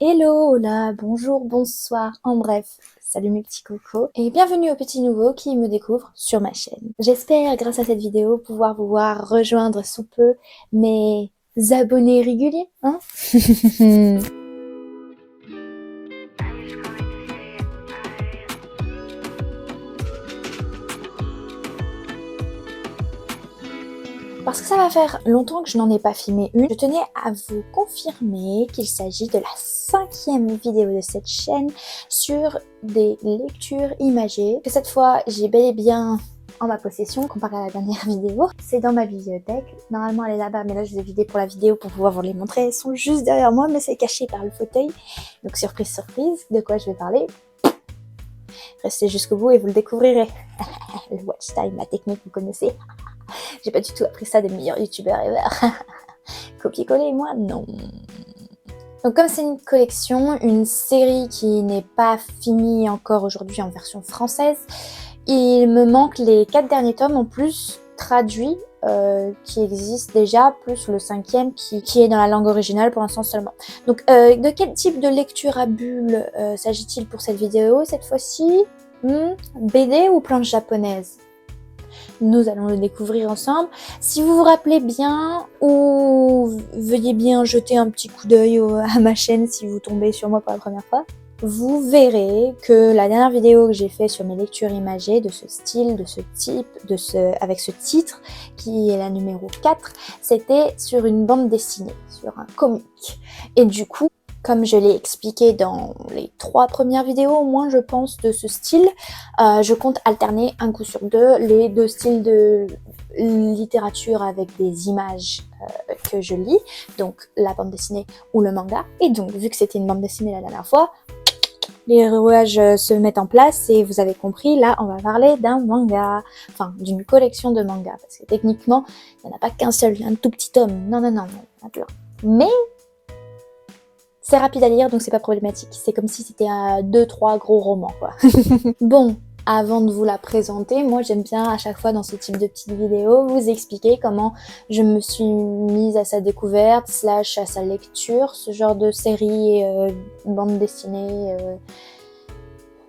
Hello, hola, bonjour, bonsoir, en bref, salut mes petits cocos et bienvenue aux petits nouveaux qui me découvrent sur ma chaîne. J'espère grâce à cette vidéo pouvoir vous voir rejoindre sous peu mes abonnés réguliers, hein. Parce que ça va faire longtemps que je n'en ai pas filmé une, je tenais à vous confirmer qu'il s'agit de la 5e vidéo de cette chaîne sur des lectures imagées. Que cette fois, j'ai bel et bien en ma possession, comparé à la dernière vidéo. C'est dans ma bibliothèque. Normalement, elle est là-bas, mais là, je les ai vidées pour la vidéo pour pouvoir vous les montrer. Elles sont juste derrière moi, mais c'est caché par le fauteuil. Donc, surprise, surprise, de quoi je vais parler. Restez jusqu'au bout et vous le découvrirez. Le watch time, la technique, vous connaissez. J'ai pas du tout appris ça des meilleurs youtubeurs ever. Copier-coller, moi, non. Donc comme c'est une collection, une série qui n'est pas finie encore aujourd'hui en version française, il me manque les 4 derniers tomes en plus traduits qui existent déjà, plus le 5e qui est dans la langue originale pour l'instant seulement. Donc de quel type de lecture à bulles s'agit-il pour cette vidéo cette fois-ci? BD ou planche japonaise? Nous allons le découvrir ensemble. Si vous vous rappelez bien, ou veuillez bien jeter un petit coup d'œil à ma chaîne si vous tombez sur moi pour la première fois, vous verrez que la dernière vidéo que j'ai fait sur mes lectures imagées de ce style, de ce type, avec ce titre, qui est la numéro 4, c'était sur une bande dessinée, sur un comic. Et du coup, comme je l'ai expliqué dans les 3 premières vidéos au moins je pense de ce style, je compte alterner un coup sur deux les 2 styles de littérature avec des images que je lis, donc la bande dessinée ou le manga. Et donc vu que c'était une bande dessinée la dernière fois, les rouages se mettent en place et vous avez compris, là on va parler d'un manga, enfin d'une collection de mangas, parce que techniquement il n'y en a pas qu'un seul, un tout petit tome, non, il y en a plein. Mais c'est rapide à lire, donc c'est pas problématique. C'est comme si c'était 2-3 gros romans, quoi. Bon, avant de vous la présenter, moi j'aime bien à chaque fois dans ce type de petites vidéos vous expliquer comment je me suis mise à sa découverte, / à sa lecture, ce genre de série, bande dessinée,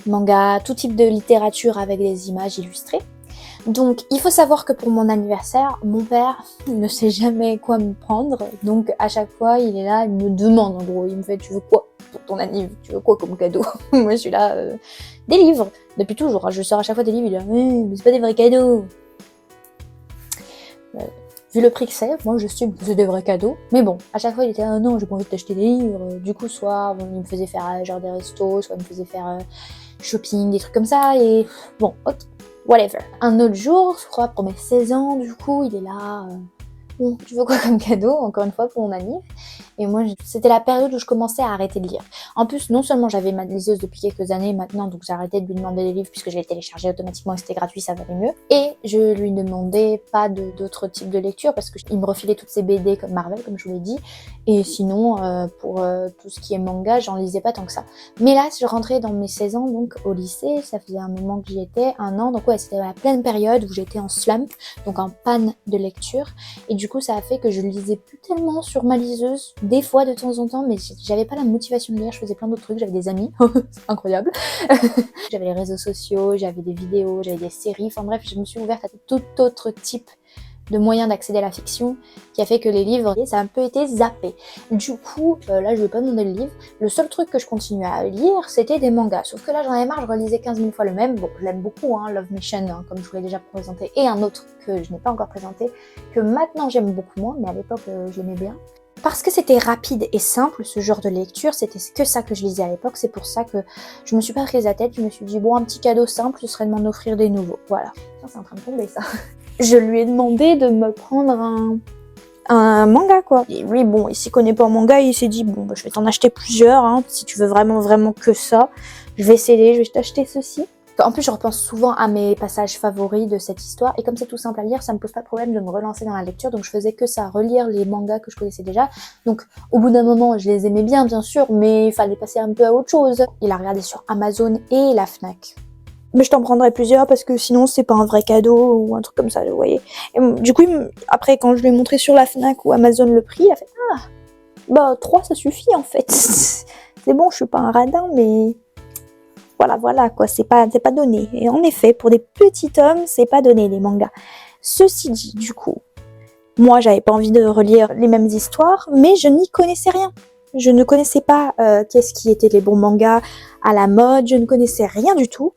manga, tout type de littérature avec des images illustrées. Donc il faut savoir que pour mon anniversaire, mon père ne sait jamais quoi me prendre, donc à chaque fois il est là, il me demande en gros, il me fait tu veux quoi pour ton anniversaire, tu veux quoi comme cadeau? Moi je suis là, des livres, depuis toujours, je sors à chaque fois des livres, il est là, mais c'est pas des vrais cadeaux. Vu le prix que c'est, moi je suis c'est des vrais cadeaux, mais bon, à chaque fois il était non j'ai pas envie de t'acheter des livres, du coup soit il me faisait faire genre des restos, soit il me faisait faire shopping, des trucs comme ça, et bon, ok. Whatever. Un autre jour, je crois pour mes 16 ans, du coup, il est là. Bon, tu veux quoi comme cadeau? Encore une fois pour mon anniv. Et moi, c'était la période où je commençais à arrêter de lire. En plus, non seulement j'avais ma liseuse depuis quelques années maintenant, donc j'ai arrêté de lui demander les livres puisque je les téléchargeais automatiquement et c'était gratuit, ça valait mieux. Et je lui demandais pas d'autres types de lecture parce qu'il me refilait toutes ces BD comme Marvel, comme je vous l'ai dit. Et sinon, pour tout ce qui est manga, j'en lisais pas tant que ça. Mais là, je rentrais dans mes 16 ans, donc au lycée, ça faisait un moment que j'y étais, 1 an, donc ouais, c'était la pleine période où j'étais en slump, donc en panne de lecture. Et du coup, ça a fait que je lisais plus tellement sur ma liseuse, des fois de temps en temps, mais j'avais pas la motivation de lire, je faisais plein d'autres trucs, j'avais des amis, c'est incroyable. J'avais les réseaux sociaux, j'avais des vidéos, j'avais des séries, enfin bref, je me suis ouverte à tout autre type de moyens d'accéder à la fiction, qui a fait que les livres, ça a un peu été zappé. Du coup, là je vais pas demander le livre, le seul truc que je continuais à lire, c'était des mangas. Sauf que là j'en avais marre, je relisais 15 000 fois le même. Bon, je l'aime beaucoup, hein, Love Mission, hein, comme je vous l'ai déjà présenté, et un autre que je n'ai pas encore présenté, que maintenant j'aime beaucoup moins, mais à l'époque je l'aimais bien. Parce que c'était rapide et simple, ce genre de lecture, c'était que ça que je lisais à l'époque, c'est pour ça que je me suis pas prise la tête, je me suis dit bon, un petit cadeau simple, ce serait de m'en offrir des nouveaux, voilà. Ça c'est en train de tomber ça. Je lui ai demandé de me prendre un manga quoi. Et lui bon, il s'y connaît pas en manga, il s'est dit bon bah, je vais t'en acheter plusieurs, hein, si tu veux vraiment que ça, je vais essayer, je vais t'acheter ceci. En plus je repense souvent à mes passages favoris de cette histoire, et comme c'est tout simple à lire, ça me pose pas de problème de me relancer dans la lecture, donc je faisais que ça, relire les mangas que je connaissais déjà. Donc au bout d'un moment je les aimais bien sûr, mais il fallait passer un peu à autre chose. Il a regardé sur Amazon et la Fnac. Mais je t'en prendrai plusieurs parce que sinon c'est pas un vrai cadeau ou un truc comme ça, vous voyez. Et du coup, après quand je lui ai montré sur la Fnac ou Amazon le prix, il a fait ah, bah 3 ça suffit en fait. C'est bon, je suis pas un radin, mais voilà quoi, c'est pas donné. Et en effet, pour des petits tomes, c'est pas donné les mangas. Ceci dit, du coup, moi j'avais pas envie de relire les mêmes histoires, mais je n'y connaissais rien. Je ne connaissais pas qu'est-ce qui étaient les bons mangas à la mode, je ne connaissais rien du tout.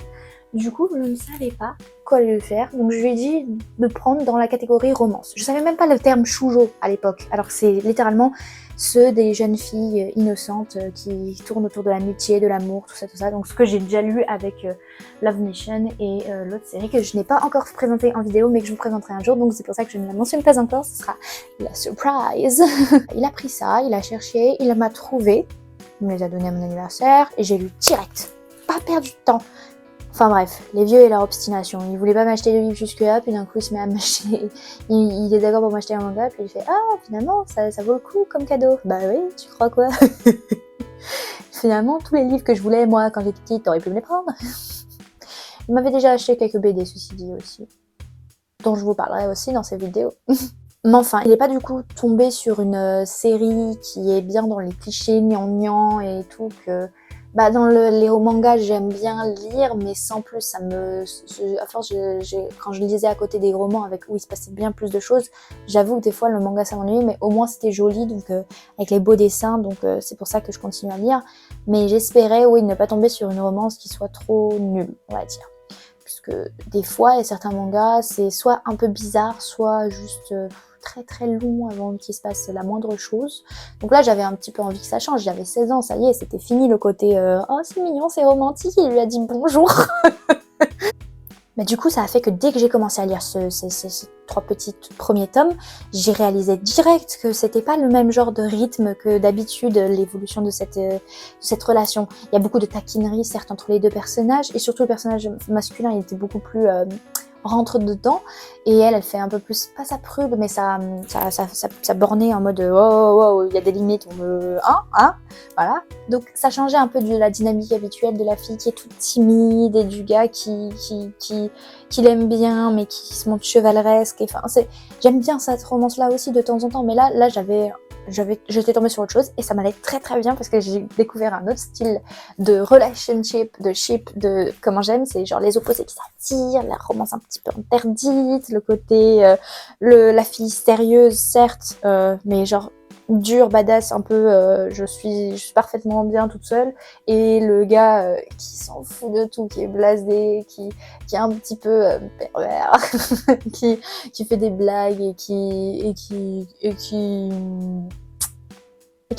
Du coup, je ne savais pas quoi lui faire, donc je lui ai dit de prendre dans la catégorie romance. Je savais même pas le terme shoujo à l'époque, alors que c'est littéralement ceux des jeunes filles innocentes qui tournent autour de l'amitié, de l'amour, tout ça. Donc ce que j'ai déjà lu avec Love Nation et l'autre série que je n'ai pas encore présenté en vidéo, mais que je vous présenterai un jour, donc c'est pour ça que je ne la mentionne pas encore, ce sera la surprise. Il a pris ça, il a cherché, il m'a trouvé, il me les a donnés à mon anniversaire, et j'ai lu direct, pas perdu de temps. Enfin bref, les vieux et leur obstination. Il voulait pas m'acheter de livre jusque-là, puis d'un coup il se met à m'acheter. Il est d'accord pour m'acheter un manga, puis il fait ah finalement ça vaut le coup comme cadeau. Bah oui, tu crois quoi? Finalement tous les livres que je voulais moi quand j'étais petite, t'aurais pu me les prendre. Il m'avait déjà acheté quelques BD ceci dit aussi, dont je vous parlerai aussi dans ces vidéos. Mais enfin, il n'est pas du coup tombé sur une série qui est bien dans les clichés gnangnan et tout que. Bah dans les mangas j'aime bien lire mais sans plus, à force quand je lisais à côté des romans où il se passait bien plus de choses, j'avoue que des fois le manga ça m'ennuie, mais au moins c'était joli donc avec les beaux dessins, donc c'est pour ça que je continue à lire. Mais j'espérais oui ne pas tomber sur une romance qui soit trop nulle, on va dire. Puisque des fois il y a certains mangas c'est soit un peu bizarre, soit juste très long avant qu'il se passe la moindre chose. Donc là j'avais un petit peu envie que ça change, j'avais 16 ans, ça y est, c'était fini le côté oh c'est mignon, c'est romantique, il lui a dit bonjour. Mais du coup ça a fait que dès que j'ai commencé à lire ces 3 petits premiers tomes, j'ai réalisé direct que c'était pas le même genre de rythme que d'habitude l'évolution de cette relation. Il y a beaucoup de taquinerie certes entre les deux personnages, et surtout le personnage masculin il était beaucoup plus rentre dedans, et elle fait un peu plus, pas sa prude, mais ça bornait en mode oh, il y a des limites, voilà. Donc ça changeait un peu de la dynamique habituelle de la fille qui est toute timide et du gars qui l'aime bien mais qui se montre chevaleresque. Enfin, j'aime bien cette romance-là aussi de temps en temps, mais là j'étais tombée sur autre chose et ça m'allait très bien parce que j'ai découvert un autre style de relationship, de ship, de comment j'aime, c'est genre les opposés qui s'attirent, la romance un petit peu interdite, le côté la fille sérieuse certes, mais genre dure, badass, un peu je suis parfaitement bien toute seule, et le gars qui s'en fout de tout, qui est blasé, qui est un petit peu pervers, qui fait des blagues et qui est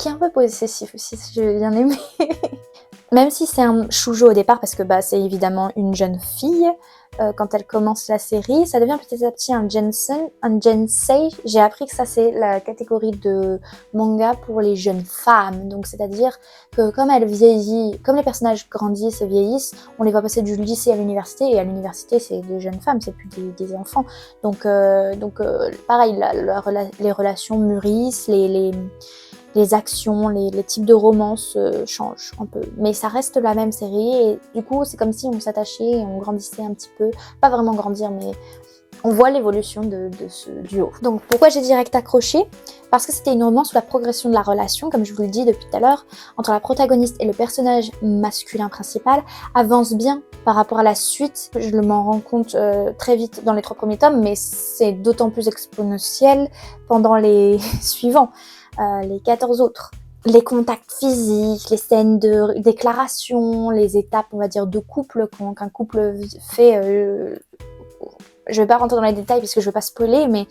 un peu possessif aussi, si je l'ai bien aimé. Même si c'est un shoujo au départ, parce que c'est évidemment une jeune fille, quand elle commence la série, ça devient petit à petit un gensei. J'ai appris que ça c'est la catégorie de manga pour les jeunes femmes, donc c'est-à-dire que comme elle vieillit, comme les personnages grandissent et vieillissent, on les voit passer du lycée à l'université, et à l'université c'est des jeunes femmes, c'est plus des enfants. Donc pareil, les relations mûrissent, les actions, les types de romances changent un peu. Mais ça reste la même série, et du coup c'est comme si on s'attachait et on grandissait un petit peu. Pas vraiment grandir, mais on voit l'évolution de ce duo. Donc pourquoi j'ai direct accroché? Parce que c'était une romance où la progression de la relation, comme je vous le dis depuis tout à l'heure, entre la protagoniste et le personnage masculin principal avance bien par rapport à la suite. Je m'en rends compte très vite dans les 3 premiers tomes, mais c'est d'autant plus exponentiel pendant les suivants. Les 14 autres. Les contacts physiques, les scènes de déclaration, les étapes, on va dire, de couple, qu'un couple fait. Je vais pas rentrer dans les détails parce que je veux pas spoiler, mais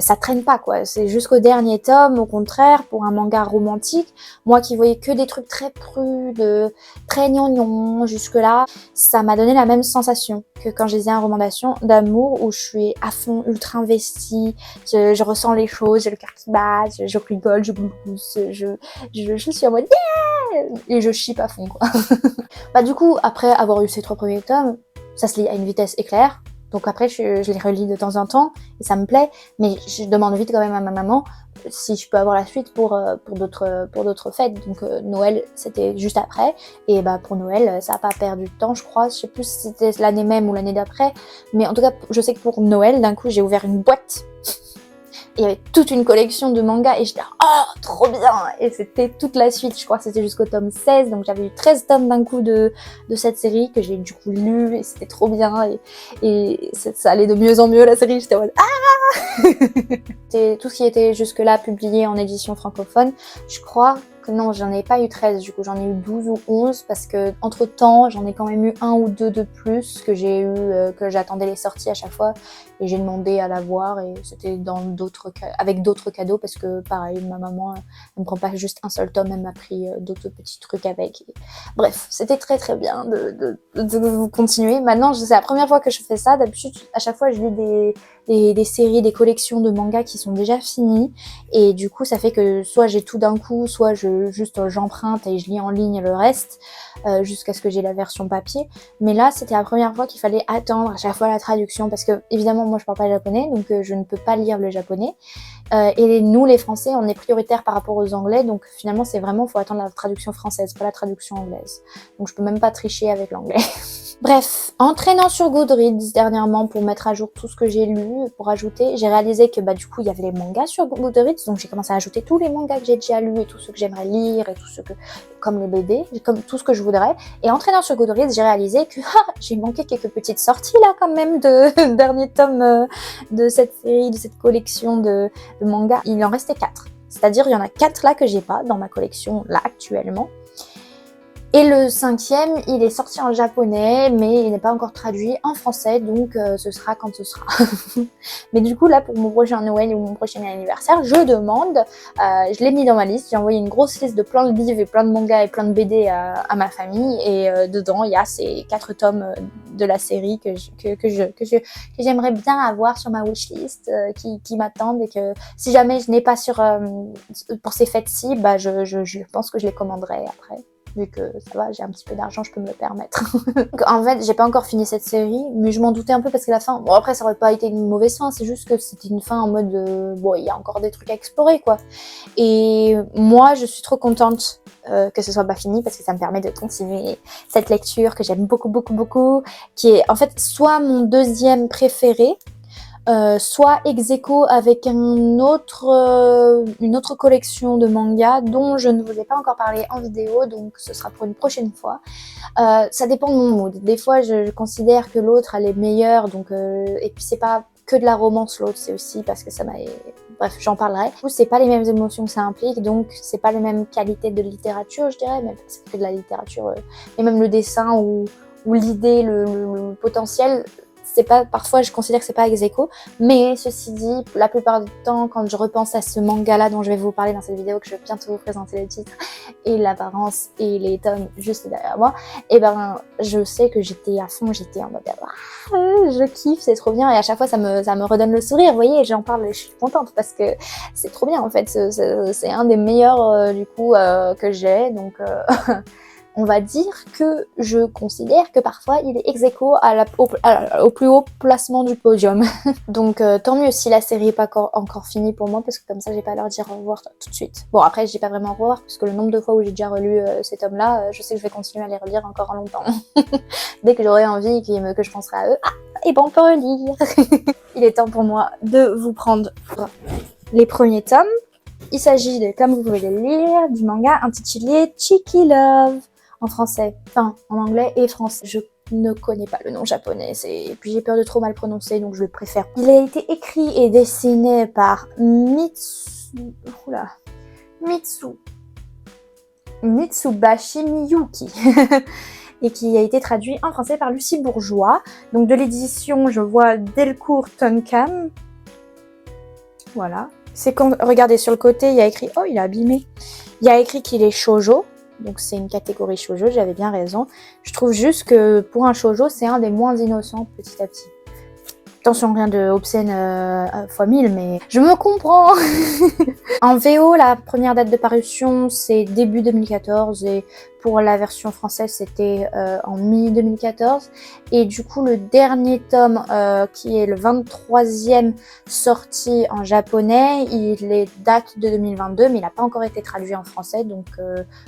ça traîne pas quoi. C'est jusqu'au dernier tome, au contraire, pour un manga romantique. Moi qui voyais que des trucs très prudes, très gnangnan jusque-là, ça m'a donné la même sensation que quand je lisais un roman d'amour où je suis à fond, ultra investie, je ressens les choses, j'ai le cœur qui bat, je rigole, je glousse, je suis en mode yeah et je chippe à fond quoi. Du coup, après avoir eu ces 3 premiers tomes, ça se lit à une vitesse éclair. Donc après, je les relis de temps en temps et ça me plaît, mais je demande vite quand même à ma maman si je peux avoir la suite pour d'autres fêtes. Donc Noël, c'était juste après, et pour Noël, ça a pas perdu de temps, je crois. Je sais plus si c'était l'année même ou l'année d'après, mais en tout cas, je sais que pour Noël, d'un coup, j'ai ouvert une boîte il y avait toute une collection de mangas et j'étais oh trop bien, et c'était toute la suite, je crois que c'était jusqu'au tome 16, donc j'avais eu 13 tomes d'un coup de cette série que j'ai du coup lu, et c'était trop bien, et ça allait de mieux en mieux la série, j'étais en mode c'est tout ce qui était jusque là publié en édition francophone. Je crois que non, j'en ai pas eu 13, du coup j'en ai eu 12 ou 11 parce que entre temps j'en ai quand même eu un ou deux de plus que j'ai eu, que j'attendais les sorties à chaque fois et j'ai demandé à l'avoir, et c'était dans avec d'autres cadeaux parce que pareil, ma maman elle me prend pas juste un seul tome, elle m'a pris d'autres petits trucs avec. Et... Bref, c'était très très bien de continuer. Maintenant c'est la première fois que je fais ça, d'habitude à chaque fois je lis des séries, des collections de mangas qui sont déjà finies, et du coup ça fait que soit j'ai tout d'un coup, soit j'emprunte et je lis en ligne le reste jusqu'à ce que j'ai la version papier. Mais là c'était la première fois qu'il fallait attendre à chaque fois la traduction parce que évidemment moi je parle pas japonais, donc je ne peux pas lire le japonais, et nous les français on est prioritaire par rapport aux anglais, donc finalement c'est vraiment faut attendre la traduction française, pas la traduction anglaise, donc je peux même pas tricher avec l'anglais. Bref, en traînant sur Goodreads dernièrement pour mettre à jour tout ce que j'ai lu, pour ajouter, j'ai réalisé que du coup il y avait les mangas sur Goodreads, donc j'ai commencé à ajouter tous les mangas que j'ai déjà lus et tous ceux que j'aimerais lire et comme les BD, comme tout ce que je voudrais. Et en traînant sur Goodreads, j'ai réalisé que j'ai manqué quelques petites sorties là quand même de dernier tome de cette série, de cette collection de mangas. Il en restait 4. C'est-à-dire il y en a 4 là que j'ai pas dans ma collection là actuellement. Et le 5e, il est sorti en japonais, mais il n'est pas encore traduit en français, donc ce sera quand ce sera. Mais du coup, là, pour mon prochain Noël ou mon prochain anniversaire, je demande, je l'ai mis dans ma liste, j'ai envoyé une grosse liste de plein de livres et plein de mangas et plein de BD à ma famille, et dedans, il y a ces 4 tomes de la série que j'aimerais bien avoir sur ma wishlist, qui m'attendent, et que si jamais je n'ai pas pour ces fêtes-ci, je pense que je les commanderai après. Vu que ça va, j'ai un petit peu d'argent, je peux me le permettre. Donc, en fait, j'ai pas encore fini cette série, mais je m'en doutais un peu parce que la fin... Bon, après, ça aurait pas été une mauvaise fin, c'est juste que c'était une fin en mode... bon, il y a encore des trucs à explorer, quoi. Et moi, je suis trop contente que ce soit pas fini parce que ça me permet de continuer cette lecture que j'aime beaucoup, beaucoup, beaucoup, qui est en fait soit mon deuxième préféré, soit ex aequo avec une autre collection de mangas dont je ne vous ai pas encore parlé en vidéo, donc ce sera pour une prochaine fois. Ça dépend de mon mood. Des fois, je considère que l'autre elle est meilleure, donc et puis c'est pas que de la romance l'autre, c'est aussi parce que ça m'a... Bref, j'en parlerai. Du coup, c'est pas les mêmes émotions que ça implique, donc c'est pas les mêmes qualités de littérature, je dirais, même c'est que de la littérature, et même le dessin ou l'idée, le potentiel. C'est pas, parfois je considère que c'est pas ex aequo, mais ceci dit, la plupart du temps, quand je repense à ce manga-là dont je vais vous parler dans cette vidéo, que je vais bientôt vous présenter le titre et l'apparence et les tomes juste derrière moi, et je sais que j'étais à fond, j'étais en mode je kiffe, c'est trop bien, et à chaque fois ça me redonne le sourire, vous voyez, j'en parle et je suis contente parce que c'est trop bien en fait, c'est un des meilleurs du coup que j'ai, donc on va dire que je considère que parfois il est ex aequo au plus haut placement du podium. Donc tant mieux si la série n'est pas encore finie pour moi, parce que comme ça j'ai pas à leur dire au revoir tout de suite. Bon, après je dis pas vraiment au revoir parce que le nombre de fois où j'ai déjà relu ces tomes là, je sais que je vais continuer à les relire encore longtemps. Dès que j'aurai envie que je penserai à eux, et on peut relire. Il est temps pour moi de vous prendre les premiers tomes. Il s'agit de, comme vous pouvez le lire, du manga intitulé Cheeky Love. En français, enfin en anglais et français. Je ne connais pas le nom japonais, et puis j'ai peur de trop mal prononcer, donc je le préfère. Il a été écrit et dessiné par Mitsubashi Miyuki et qui a été traduit en français par Lucie Bourgeois. Donc de l'édition, je vois Delcourt Tonkam. Voilà. C'est quand, regardez sur le côté, il y a écrit, oh il est abîmé. Il y a écrit qu'il est shoujo. Donc c'est une catégorie shoujo, j'avais bien raison. Je trouve juste que pour un shoujo, c'est un des moins innocents petit à petit. Attention, rien de obscène fois 1000, mais je me comprends. En VO, la première date de parution, c'est début 2014, et pour la version française, c'était en mi-2014. Et du coup, le dernier tome, qui est le 23e sorti en japonais, il date de 2022, mais il n'a pas encore été traduit en français, donc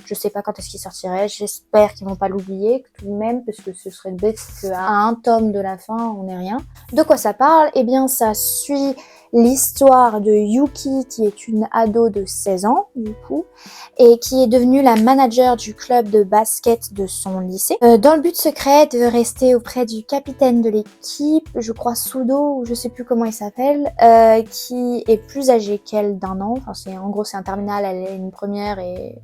je sais pas quand est-ce qu'il sortirait. J'espère qu'ils vont pas l'oublier tout de même, parce que ce serait bête qu'à un tome de la fin, on n'ait rien. De quoi ça parle? Eh bien, ça suit l'histoire de Yuki, qui est une ado de 16 ans, du coup, et qui est devenue la manager du club de basket de son lycée, dans le but secret de rester auprès du capitaine de l'équipe, je crois Sudo, ou je sais plus comment il s'appelle, qui est plus âgé qu'elle d'1 an. Enfin, en gros, c'est un terminal, elle est une première, et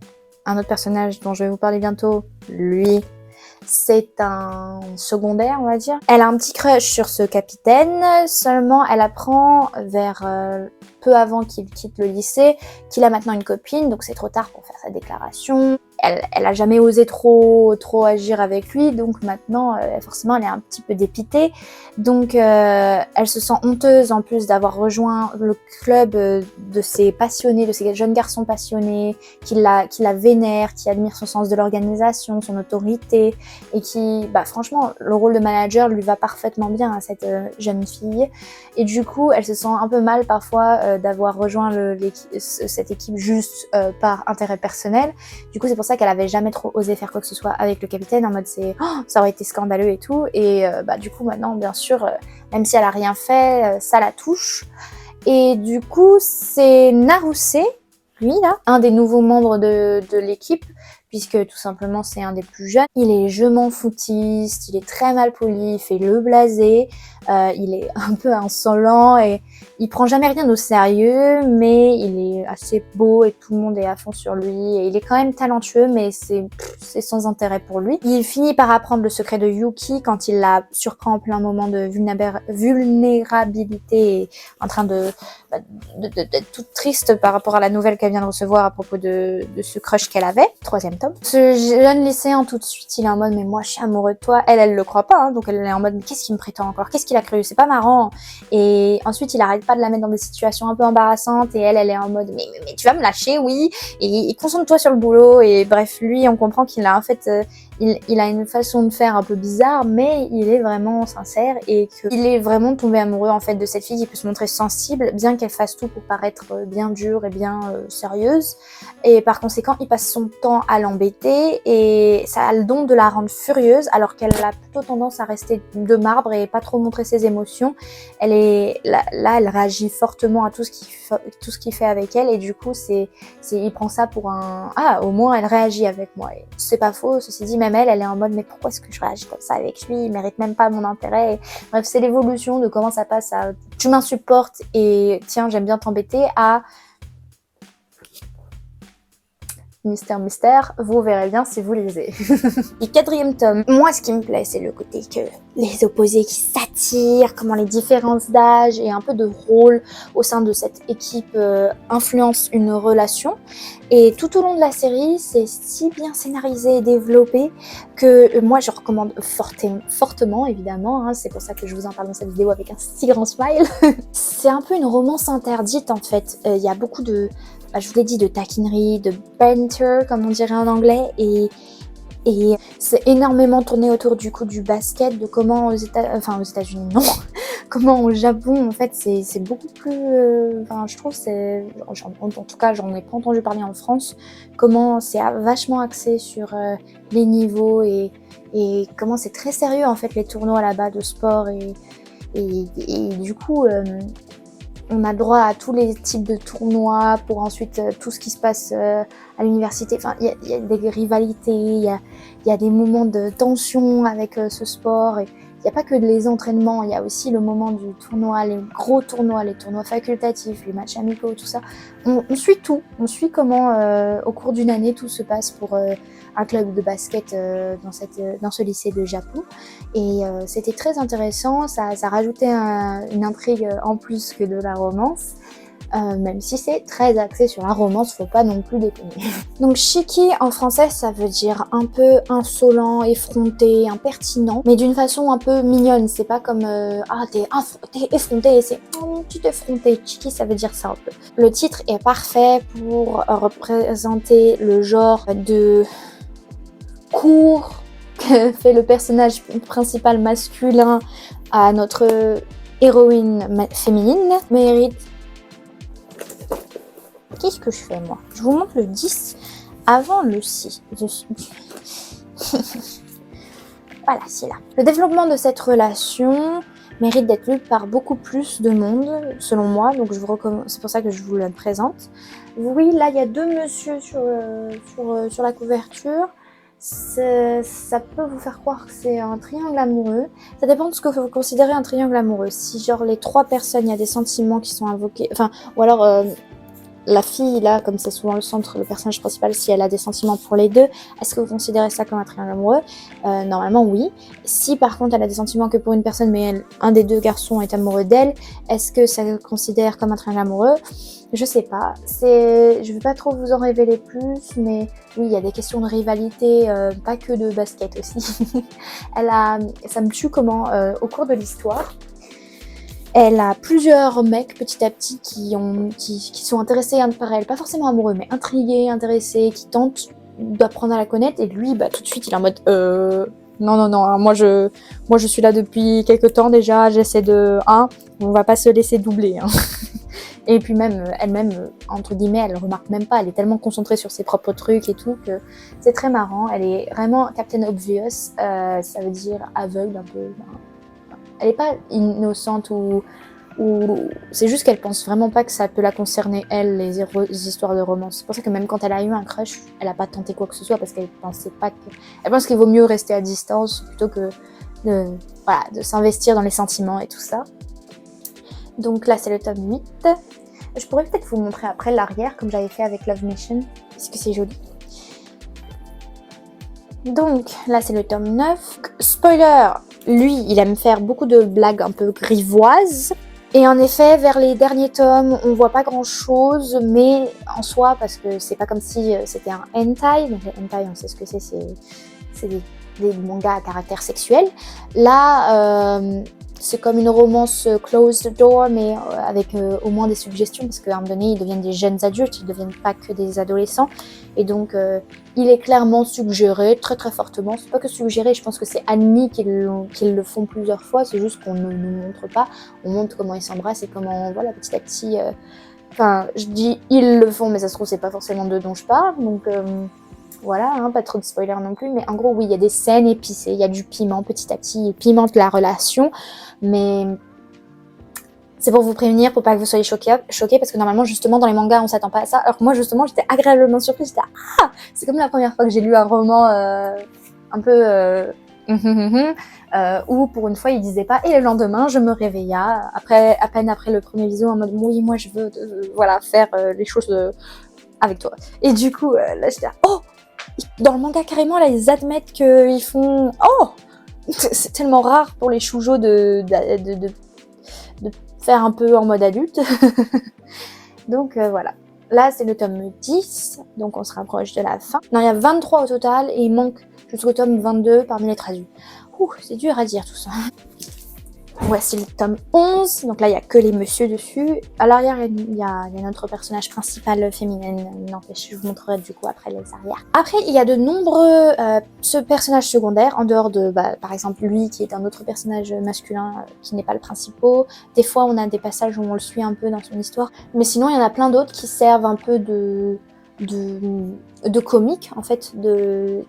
un autre personnage dont je vais vous parler bientôt, lui, c'est un secondaire, on va dire. Elle a un petit crush sur ce capitaine, seulement elle apprend vers peu avant qu'il quitte le lycée qu'il a maintenant une copine, donc c'est trop tard pour faire sa déclaration. Elle a jamais osé trop agir avec lui, donc maintenant forcément elle est un petit peu dépitée. Donc elle se sent honteuse en plus d'avoir rejoint le club de ces passionnés, de ces jeunes garçons passionnés, qui la vénèrent, qui admirent son sens de l'organisation, son autorité, et qui, franchement, le rôle de manager lui va parfaitement bien à cette jeune fille. Et du coup, elle se sent un peu mal parfois d'avoir rejoint cette équipe juste par intérêt personnel. Du coup, c'est pour ça qu'elle avait jamais trop osé faire quoi que ce soit avec le capitaine, en mode ça aurait été scandaleux et tout. Et du coup, maintenant, bien sûr, même si elle a rien fait, ça la touche. Et du coup, c'est Naruse, lui là, un des nouveaux membres de l'équipe, puisque tout simplement c'est un des plus jeunes. Il est je m'en foutiste, il est très mal poli, il fait le blasé, il est un peu insolent et il prend jamais rien au sérieux, mais il est assez beau et tout le monde est à fond sur lui. Et il est quand même talentueux, mais c'est sans intérêt pour lui. Il finit par apprendre le secret de Yuki quand il la surprend en plein moment de vulnérabilité et en train d'être toute triste par rapport à la nouvelle qu'elle vient de recevoir à propos de ce crush qu'elle avait. 3e tome. Ce jeune lycéen, tout de suite, il est en mode mais moi je suis amoureux de toi. Elle le croit pas, hein, donc elle est en mode mais qu'est-ce qu'il me prétend encore? Qu'est-ce qu'il a cru? C'est pas marrant. Et ensuite il arrête pas de la mettre dans des situations un peu embarrassantes et elle est en mode mais tu vas me lâcher, oui, et concentre-toi sur le boulot. Et bref, lui on comprend qu'il a en fait il a une façon de faire un peu bizarre, mais il est vraiment sincère et qu'il est vraiment tombé amoureux en fait de cette fille qui peut se montrer sensible, bien qu'elle fasse tout pour paraître bien dure et bien sérieuse. Et par conséquent, il passe son temps à l'embêter et ça a le don de la rendre furieuse, alors qu'elle a plutôt tendance à rester de marbre et pas trop montrer ses émotions. Elle réagit fortement à tout ce qu'il fait avec elle, et du coup, il prend ça pour au moins elle réagit avec moi. Et c'est pas faux, ceci dit, même elle est en mode mais pourquoi est-ce que je réagis comme ça avec lui? Il mérite même pas mon intérêt. Et bref, c'est l'évolution de comment ça passe à tu m'insupportes et tiens, j'aime bien t'embêter à mystère, vous verrez bien si vous lisez. Et 4e tome, moi ce qui me plaît c'est le côté que les opposés qui s'attirent, comment les différences d'âge et un peu de rôle au sein de cette équipe influencent une relation. Et tout au long de la série, c'est si bien scénarisé et développé que moi je recommande fortement évidemment, hein, c'est pour ça que je vous en parle dans cette vidéo avec un si grand smile. C'est un peu une romance interdite en fait, il y a beaucoup de je vous l'ai dit, de taquinerie, de banter, comme on dirait en anglais, et c'est énormément tourné autour du coup du basket, de comment aux États-Unis, non, comment au Japon, en fait, c'est beaucoup plus, je trouve, en tout cas, j'en ai pas entendu parler en France, comment c'est vachement axé sur les niveaux et comment c'est très sérieux, en fait, les tournois là-bas de sport et du coup, on a le droit à tous les types de tournois pour ensuite tout ce qui se passe à l'université. Enfin, il y a des rivalités, il y a des moments de tension avec ce sport. Et il n'y a pas que les entraînements, il y a aussi le moment du tournoi, les gros tournois, les tournois facultatifs, les matchs amicaux, tout ça. On suit tout. On suit comment, au cours d'une année, tout se passe pour un club de basket dans ce lycée de Japon. Et c'était très intéressant. Ça rajoutait une intrigue en plus que de la romance. Même si c'est très axé sur la romance, faut pas non plus déconner. Donc Shiki en français ça veut dire un peu insolent, effronté, impertinent, mais d'une façon un peu mignonne. C'est pas comme t'es effronté, c'est tu t'es effronté. Shiki ça veut dire ça un peu. Le titre est parfait pour représenter le genre de cours que fait le personnage principal masculin à notre héroïne féminine. Mérite. Qu'est-ce que je fais moi? Je vous montre le 10 avant le 6. Voilà, c'est là. Le développement de cette relation mérite d'être lu par beaucoup plus de monde, selon moi, donc c'est pour ça que je vous le présente. Oui, là, il y a 2 monsieur sur la couverture. Ça peut vous faire croire que c'est un triangle amoureux. Ça dépend de ce que vous considérez un triangle amoureux. Si genre les 3 personnes, il y a des sentiments qui sont invoqués, ou alors la fille là, comme c'est souvent le centre, le personnage principal, si elle a des sentiments pour les deux, est-ce que vous considérez ça comme un triangle amoureux? Normalement oui. Si par contre elle a des sentiments que pour une personne, mais un des 2 garçons est amoureux d'elle, est-ce que ça le considère comme un triangle amoureux? Je sais pas. Je vais pas trop vous en révéler plus, mais oui, il y a des questions de rivalité, pas que de basket aussi. Ça me tue comment, au cours de l'histoire, elle a plusieurs mecs petit à petit qui sont intéressés par elle, pas forcément amoureux, mais intrigués, intéressés, qui tentent d'apprendre à la connaître. Et lui, tout de suite, il est en mode non, hein, moi je suis là depuis quelques temps déjà, on va pas se laisser doubler. Hein. Et puis même elle-même, entre guillemets, elle remarque même pas, elle est tellement concentrée sur ses propres trucs et tout que c'est très marrant. Elle est vraiment Captain Obvious, ça veut dire aveugle un peu. Elle est pas innocente ou c'est juste qu'elle pense vraiment pas que ça peut la concerner, elle, les histoires de romance. C'est pour ça que même quand elle a eu un crush, elle a pas tenté quoi que ce soit parce qu'elle pensait pas que... Elle pense qu'il vaut mieux rester à distance plutôt que de s'investir dans les sentiments et tout ça. Donc là, c'est le tome 8. Je pourrais peut-être vous montrer après l'arrière, comme j'avais fait avec Love Nation, parce que c'est joli. Donc là, c'est le tome 9. Spoiler, lui, il aime faire beaucoup de blagues un peu grivoises. Et en effet, vers les derniers tomes, on voit pas grand chose, mais en soi, parce que c'est pas comme si c'était un hentai. Donc les hentai, on sait ce que c'est des mangas à caractère sexuel. Là, c'est comme une romance closed door, mais avec au moins des suggestions, parce qu'à un moment donné, ils deviennent des jeunes adultes, ils ne deviennent pas que des adolescents. Et donc, il est clairement suggéré, très très fortement. C'est pas que suggéré, je pense que c'est admis qu'ils le font plusieurs fois, c'est juste qu'on ne nous montre pas. On montre comment ils s'embrassent et comment, voilà, petit à petit... je dis ils le font, mais ça se trouve, c'est pas forcément d'eux dont je parle, donc... Voilà, hein, pas trop de spoilers non plus, mais en gros, oui, il y a des scènes épicées, il y a du piment petit à petit, il pimente la relation, mais c'est pour vous prévenir, pour pas que vous soyez choqués, parce que normalement, justement, dans les mangas, on s'attend pas à ça, alors que moi, justement, j'étais agréablement surprise, j'étais « Ah !» C'est comme la première fois que j'ai lu un roman un peu... où pour une fois il disait pas et le lendemain je me réveilla à peine après le premier bisou en mode oui moi je veux faire les choses avec toi et du coup là j'étais oh dans le manga carrément là ils admettent qu'ils font oh c'est tellement rare pour les shoujo de faire un peu en mode adulte donc voilà. Là c'est le tome 10 donc on se rapproche de la fin. Non il y a 23 au total et il manque jusqu'au tome 22 parmi les traduits. C'est dur à dire tout ça. Voici le tome 11, donc là il n'y a que les messieurs dessus. À l'arrière il y a notre personnage principal féminine, n'empêche, je vous montrerai du coup après les arrières. Après il y a de nombreux personnages secondaires, en dehors de par exemple lui qui est un autre personnage masculin qui n'est pas le principal. Des fois on a des passages où on le suit un peu dans son histoire, mais sinon il y en a plein d'autres qui servent un peu de comique en fait,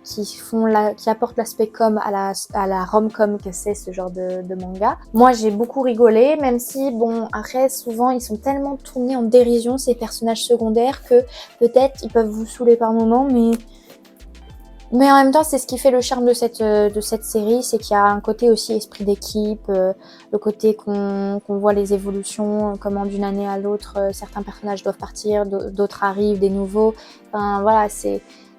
qui apportent l'aspect com à la rom-com que c'est ce genre de manga. Moi j'ai beaucoup rigolé, même si bon après souvent ils sont tellement tournés en dérision ces personnages secondaires que peut-être ils peuvent vous saouler par moments, mais en même temps, c'est ce qui fait le charme de cette série, c'est qu'il y a un côté aussi esprit d'équipe, le côté qu'on voit les évolutions, comment d'une année à l'autre, certains personnages doivent partir, d'autres arrivent, des nouveaux. Enfin voilà,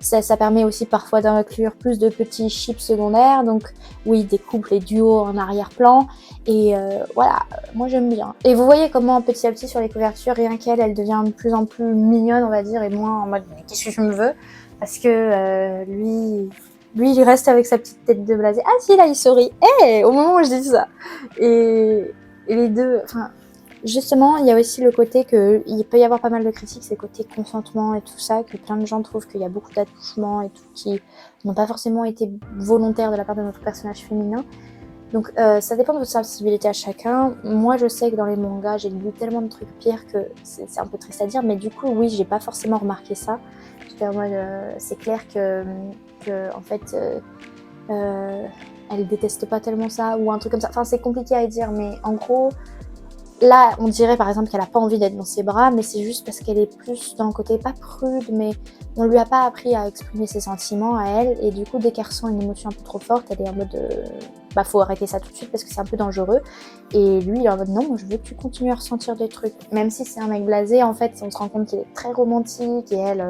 ça permet aussi parfois d'inclure plus de petits chips secondaires, donc oui, des couples et duos en arrière-plan, et voilà, moi j'aime bien. Et vous voyez comment petit à petit sur les couvertures, rien qu'elle, elle devient de plus en plus mignonne, on va dire, et moins en mode « qu'est-ce que je me veux ?» Parce que lui, il reste avec sa petite tête de blasé. Ah si, là, il sourit. Au moment où je dis ça. Et les deux... Enfin, justement, il y a aussi le côté qu'il peut y avoir pas mal de critiques, c'est le côté consentement et tout ça, que plein de gens trouvent qu'il y a beaucoup d'attouchements et tout qui n'ont pas forcément été volontaires de la part de notre personnage féminin. Donc ça dépend de votre sensibilité à chacun. Moi je sais que dans les mangas j'ai lu tellement de trucs pires que c'est un peu triste à dire, mais du coup oui j'ai pas forcément remarqué ça. J'étais en mode c'est clair que en fait elle déteste pas tellement ça ou un truc comme ça. Enfin, c'est compliqué à dire, mais en gros, là, on dirait par exemple qu'elle a pas envie d'être dans ses bras, mais c'est juste parce qu'elle est plus dans le côté pas prude, mais on lui a pas appris à exprimer ses sentiments à elle, et du coup, dès qu'elle ressent une émotion un peu trop forte, elle est en mode bah faut arrêter ça tout de suite parce que c'est un peu dangereux. Et lui, il est en mode non, moi je veux que tu continues à ressentir des trucs. Même si c'est un mec blasé, en fait, on se rend compte qu'il est très romantique, et elle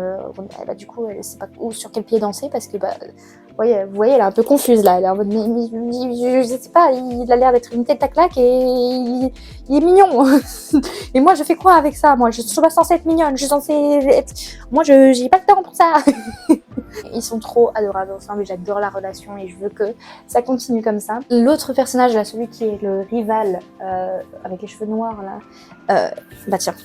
du coup, elle sait pas où, sur quel pied danser parce que vous voyez, elle est un peu confuse là. Elle est en mode mais je sais pas, il a l'air d'être une tête à claque et il est mignon. Et moi, je fais quoi avec ça? Moi, je suis pas censée être mignonne, je suis censée être... Moi, j'ai pas le temps pour ça. Ils sont trop adorables ensemble, j'adore la relation et je veux que ça continue comme ça. L'autre personnage, là, celui qui est le rival, avec les cheveux noirs, là, bah tiens.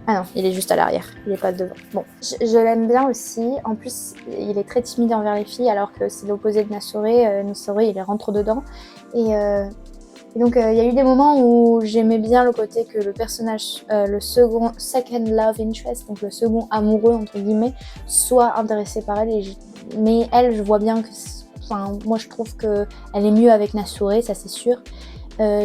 Ah non, il est juste à l'arrière, il est pas devant. Bon, je l'aime bien aussi. En plus, il est très timide envers les filles, alors que c'est l'opposé de Nasore. Nasore, il rentre dedans. Et donc, il y a eu des moments où j'aimais bien le côté que le personnage, le second love interest, donc le second amoureux, entre guillemets, soit intéressé par elle. Mais elle, je vois bien que... Enfin, moi, je trouve qu'elle est mieux avec Nasore, ça c'est sûr.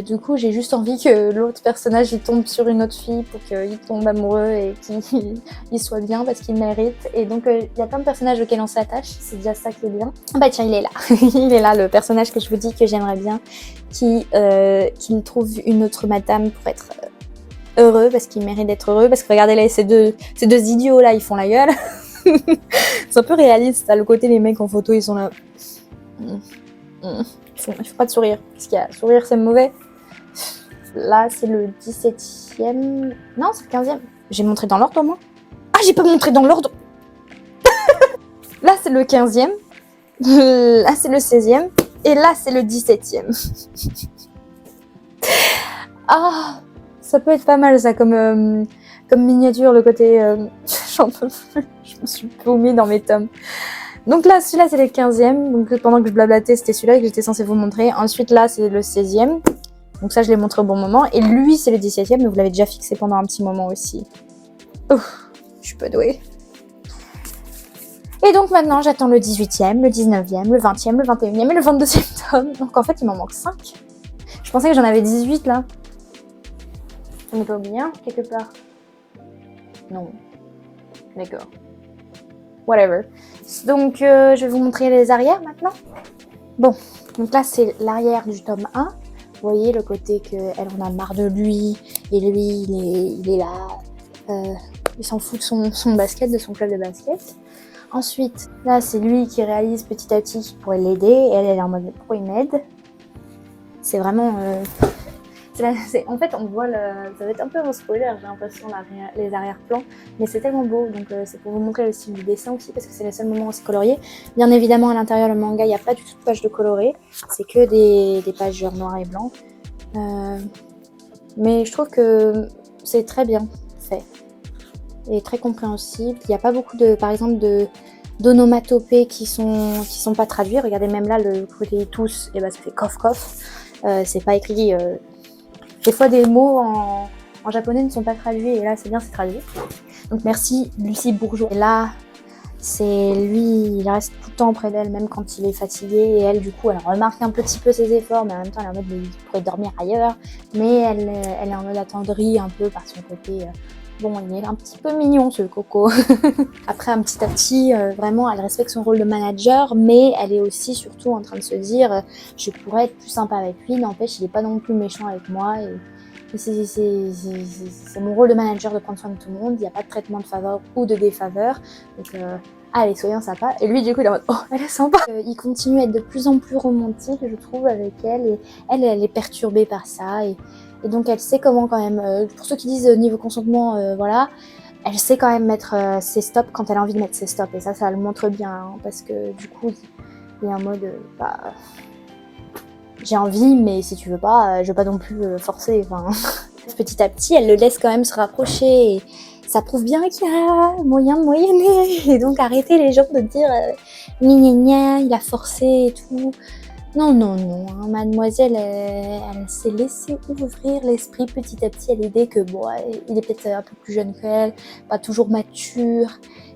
Du coup, j'ai juste envie que l'autre personnage il tombe sur une autre fille pour qu'il tombe amoureux et qu'il soit bien parce qu'il mérite. Et donc, il y a plein de personnages auxquels on s'attache, c'est déjà ça qui est bien. Bah tiens, il est là. Il est là, le personnage que je vous dis que j'aimerais bien, qui me trouve une autre madame pour être heureux, parce qu'il mérite d'être heureux. Parce que regardez là, ces deux idiots là, ils font la gueule. C'est un peu réaliste, à le côté, les mecs en photo, ils sont là... Il faut pas de sourire, parce qu'il y a sourire c'est mauvais. Là c'est le 17e... Non, c'est le 15e. J'ai montré dans l'ordre au moins. Ah, j'ai pas montré dans l'ordre. Là c'est le 15e. Là c'est le 16e. Et là c'est le 17e. Ah, ça peut être pas mal ça comme miniature, le côté... J'en peux plus, je me suis paumée dans mes tomes. Donc là, celui-là, c'est le 15e. Donc pendant que je blablatais, c'était celui-là que j'étais censée vous montrer. Ensuite, là, c'est le 16e. Donc ça, je l'ai montré au bon moment. Et lui, c'est le 17e, mais vous l'avez déjà fixé pendant un petit moment aussi. Ouf, je suis pas douée. Et donc maintenant, j'attends le 18e, le 19e, le 20e, le 21e et le 22e tome. Donc en fait, il m'en manque 5. Je pensais que j'en avais 18, là. On n'est pas oublié, hein, quelque part. Non. D'accord. Whatever. Donc, je vais vous montrer les arrières maintenant. Bon, donc là, c'est l'arrière du tome 1. Vous voyez le côté qu'elle en a marre de lui. Et lui, il est là. Il s'en fout de son basket, de son club de basket. Ensuite, là, c'est lui qui réalise petit à petit qu'il pourrait l'aider. Et elle est en mode, pourquoi il m'aide? C'est vraiment... en fait, on voit ça va être un peu un spoiler, j'ai l'impression, les arrière-plans, mais c'est tellement beau, donc c'est pour vous montrer le style du dessin aussi, parce que c'est le seul moment où c'est colorié. Bien évidemment, à l'intérieur, le manga, il n'y a pas du tout de page de coloré, c'est que des pages genre noir et blanc. Mais je trouve que c'est très bien fait, et très compréhensible. Il n'y a pas beaucoup par exemple, d'onomatopées qui sont pas traduits. Regardez, même là, le côté tous, et ça fait coff coff. C'est pas écrit... Des fois, des mots en japonais ne sont pas traduits, et là, c'est bien, c'est traduit. Donc, merci Lucie Bourgeois. Et là, c'est lui, il reste tout le temps auprès d'elle, même quand il est fatigué. Et elle, du coup, elle remarque un petit peu ses efforts, mais en même temps, elle est en mode, il pourrait dormir ailleurs. Mais elle est en mode attendrie un peu par son côté. Bon, il est un petit peu mignon, ce coco. Après, un petit à petit, vraiment, elle respecte son rôle de manager, mais elle est aussi surtout en train de se dire je pourrais être plus sympa avec lui, n'empêche, il est pas non plus méchant avec moi. Et c'est mon rôle de manager de prendre soin de tout le monde. Il n'y a pas de traitement de faveur ou de défaveur. Donc, allez, soyons sympas. Et lui, du coup, il est en mode oh, elle est sympa. Il continue à être de plus en plus romantique, je trouve, avec elle. Et elle est perturbée par ça. Et donc, elle sait comment quand même, pour ceux qui disent niveau consentement, voilà, elle sait quand même mettre ses stops quand elle a envie de mettre ses stops. Et ça le montre bien, hein, parce que du coup, il est en mode, j'ai envie, mais si tu veux pas, je veux pas non plus forcer. Enfin, petit à petit, elle le laisse quand même se rapprocher. Et ça prouve bien qu'il y a moyen de moyenner. Et donc, arrêtez les gens de dire gna gna, il a forcé et tout. Non, hein, mademoiselle, elle s'est laissée ouvrir l'esprit petit à petit à l'idée que bon, il est peut-être un peu plus jeune qu'elle, pas toujours mature,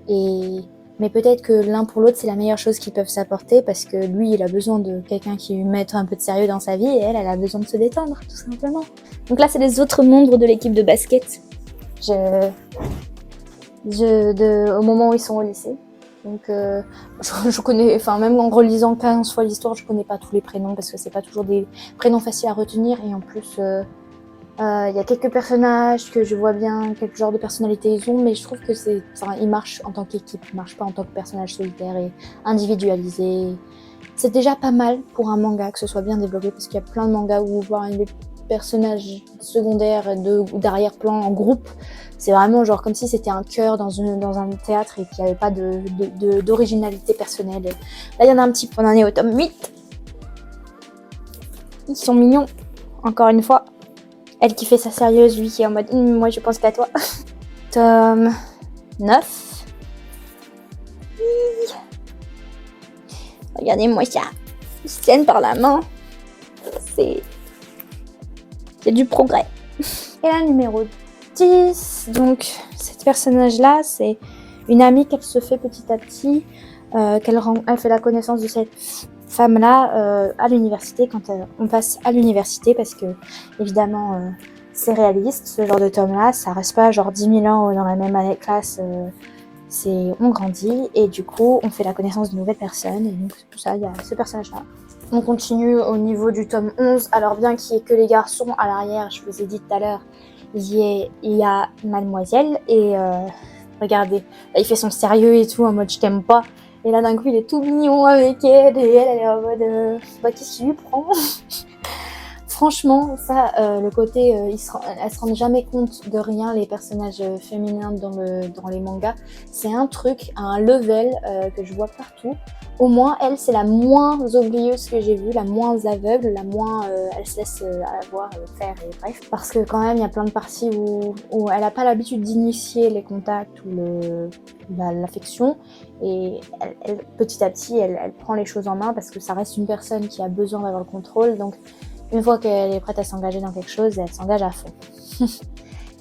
et Mais peut-être que l'un pour l'autre, c'est la meilleure chose qu'ils peuvent s'apporter parce que lui, il a besoin de quelqu'un qui lui mette un peu de sérieux dans sa vie et elle a besoin de se détendre, tout simplement. Donc là, c'est les autres membres de l'équipe de basket. Au moment où ils sont au lycée. Donc je connais, enfin même en relisant 15 fois l'histoire, je connais pas tous les prénoms parce que c'est pas toujours des prénoms faciles à retenir et en plus il y a quelques personnages que je vois bien, quel genre de personnalité ils ont, mais je trouve que ils marchent en tant qu'équipe, ils marchent pas en tant que personnage solitaire et individualisé. C'est déjà pas mal pour un manga que ce soit bien développé parce qu'il y a plein de mangas où voir des personnages secondaires ou d'arrière-plan en groupe, c'est vraiment genre comme si c'était un chœur dans un théâtre et qu'il n'y avait pas d'originalité personnelle. Là, il y en a un petit peu, on en est au tome 8. Ils sont mignons, encore une fois. Elle qui fait sa sérieuse, lui qui est en mode moi je pense qu'à toi. Tome 9. Regardez-moi ça. Il se tiennent par la main. C'est du progrès. Et la numéro 10. Donc, cette personnage-là, c'est une amie qu'elle se fait petit à petit. Elle fait la connaissance de cette femme-là à l'université quand on passe à l'université parce que, évidemment, c'est réaliste. Ce genre de tome-là, ça reste pas genre 10 000 ans dans la même année de classe. On grandit et du coup, on fait la connaissance de nouvelles personnes. Et donc, tout ça, il y a ce personnage-là. On continue au niveau du tome 11. Alors bien qu'il n'y ait que les garçons à l'arrière, je vous ai dit tout à l'heure, il y a Mademoiselle et regardez, là il fait son sérieux et tout en mode je t'aime pas. Et là d'un coup il est tout mignon avec elle et elle est en mode qu'est-ce qu'il lui prend. Franchement, ça, le côté, elles se rendent jamais compte de rien, les personnages féminins dans les mangas. C'est un truc, un level que je vois partout. Au moins, elle, c'est la moins oublieuse que j'ai vue, la moins aveugle, la moins elle se laisse avoir, faire, et bref. Parce que quand même, il y a plein de parties où elle n'a pas l'habitude d'initier les contacts ou l'affection. Et petit à petit, elle prend les choses en main parce que ça reste une personne qui a besoin d'avoir le contrôle. Donc, une fois qu'elle est prête à s'engager dans quelque chose, elle s'engage à fond.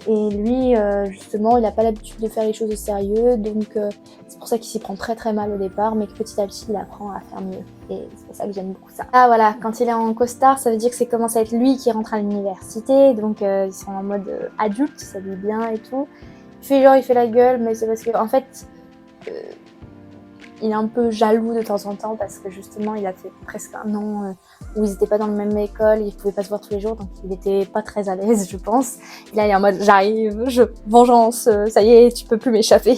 Et lui, justement, il n'a pas l'habitude de faire les choses au sérieux, donc c'est pour ça qu'il s'y prend très très mal au départ, mais que petit à petit, il apprend à faire mieux. Et c'est pour ça que j'aime beaucoup ça. Ah voilà, quand il est en costard, ça veut dire que c'est commence à être lui qui rentre à l'université, donc ils sont en mode adulte, ça lui bien et tout. Il fait la gueule, mais c'est parce que, en fait, il est un peu jaloux de temps en temps parce que justement il a fait presque un an où ils n'étaient pas dans la même école, ils pouvaient pas se voir tous les jours, donc il était pas très à l'aise je pense. Et là il est en mode j'arrive, vengeance, ça y est tu peux plus m'échapper.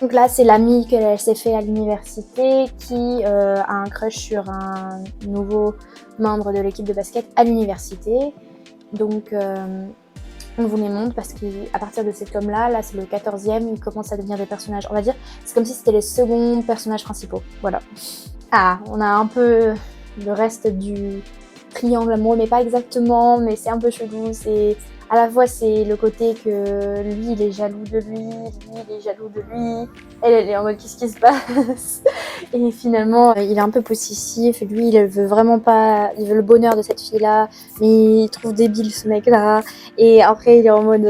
Donc là c'est l'amie qu'elle s'est fait à l'université qui a un crush sur un nouveau membre de l'équipe de basket à l'université. Donc on vous les montre parce qu'à partir de cet homme-là, là c'est le 14e, ils commencent à devenir des personnages, on va dire, c'est comme si c'était les seconds personnages principaux, voilà. Ah, on a un peu le reste du triangle amoureux, mais pas exactement, mais c'est un peu chelou, c'est... À la fois c'est le côté que lui il est jaloux de lui il est jaloux de lui, elle est en mode qu'est-ce qui se passe. Et finalement il est un peu possessif, lui il veut vraiment pas, il veut le bonheur de cette fille-là, mais il trouve débile ce mec-là, et après il est en mode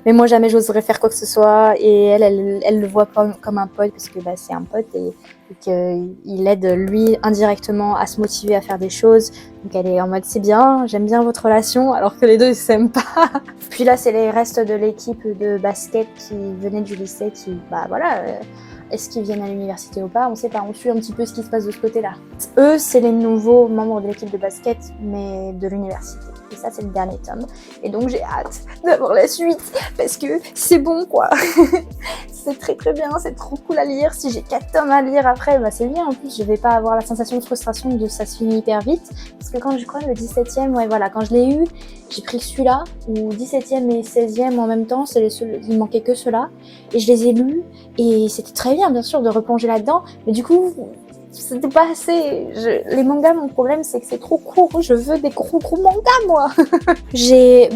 mais moi jamais j'oserais faire quoi que ce soit, et elle le voit comme un pote parce que c'est un pote et qu'il aide lui indirectement à se motiver à faire des choses. Donc elle est en mode c'est bien, j'aime bien votre relation, alors que les deux ils s'aiment pas. Puis là c'est les restes de l'équipe de basket qui venaient du lycée qui est-ce qu'ils viennent à l'université ou pas, on sait pas, on suit un petit peu ce qui se passe de ce côté-là. Eux c'est les nouveaux membres de l'équipe de basket mais de l'université. Et ça c'est le dernier tome. Et donc j'ai hâte d'avoir la suite parce que c'est bon quoi. C'est très très bien, c'est trop cool à lire. Si j'ai 4 tomes à lire après, c'est bien. En plus je vais pas avoir la sensation de frustration de ça se finit hyper vite. Parce que quand je crois le 17e, quand je l'ai eu, j'ai pris celui-là, ou 17e et 16e en même temps, il manquait que ceux-là. Et je les ai lus, et c'était très bien sûr de replonger là-dedans. Mais du coup, c'était pas assez. Les mangas, mon problème, c'est que c'est trop court. Je veux des gros mangas, moi. J'ai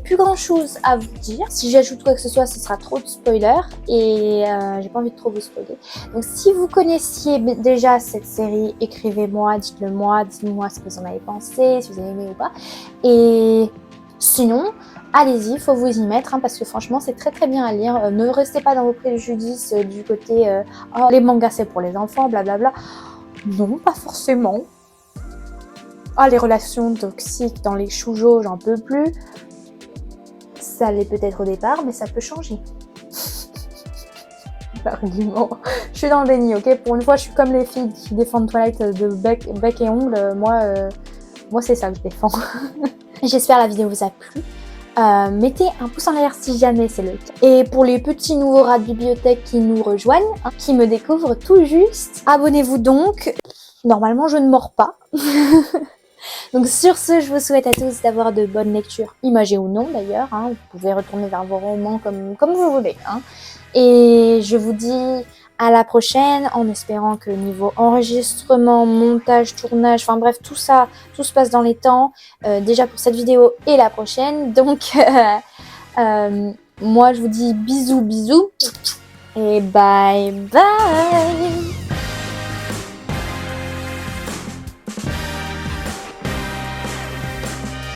plus grand chose à vous dire. Si j'ajoute quoi que ce soit, ce sera trop de spoilers. Et j'ai pas envie de trop vous spoiler. Donc, si vous connaissiez déjà cette série, écrivez-moi, dites-le moi, dites-moi ce que vous en avez pensé, si vous avez aimé ou pas. Et sinon, allez-y, il faut vous y mettre, hein, parce que franchement, c'est très très bien à lire. Ne restez pas dans vos préjudices du côté oh, les mangas c'est pour les enfants, blablabla. Non, pas forcément. Ah, les relations toxiques dans les shoujo, j'en peux plus. Ça l'est peut-être au départ, mais ça peut changer. L'argument. Je suis dans le déni, ok? Pour une fois, je suis comme les filles qui défendent Twilight de bec et ongles. Moi c'est ça que je défends. J'espère la vidéo vous a plu. Mettez un pouce en l'air si jamais c'est le cas. Et pour les petits nouveaux rats de bibliothèque qui nous rejoignent, hein, qui me découvrent tout juste, abonnez-vous donc. Normalement, je ne mords pas. Donc sur ce, je vous souhaite à tous d'avoir de bonnes lectures, imagées ou non d'ailleurs. Hein. Vous pouvez retourner vers vos romans comme vous voulez. Hein. Et je vous dis à la prochaine, en espérant que niveau enregistrement, montage, tournage, enfin bref, tout ça, tout se passe dans les temps, déjà pour cette vidéo et la prochaine. Donc, moi je vous dis bisous, bisous, et bye bye.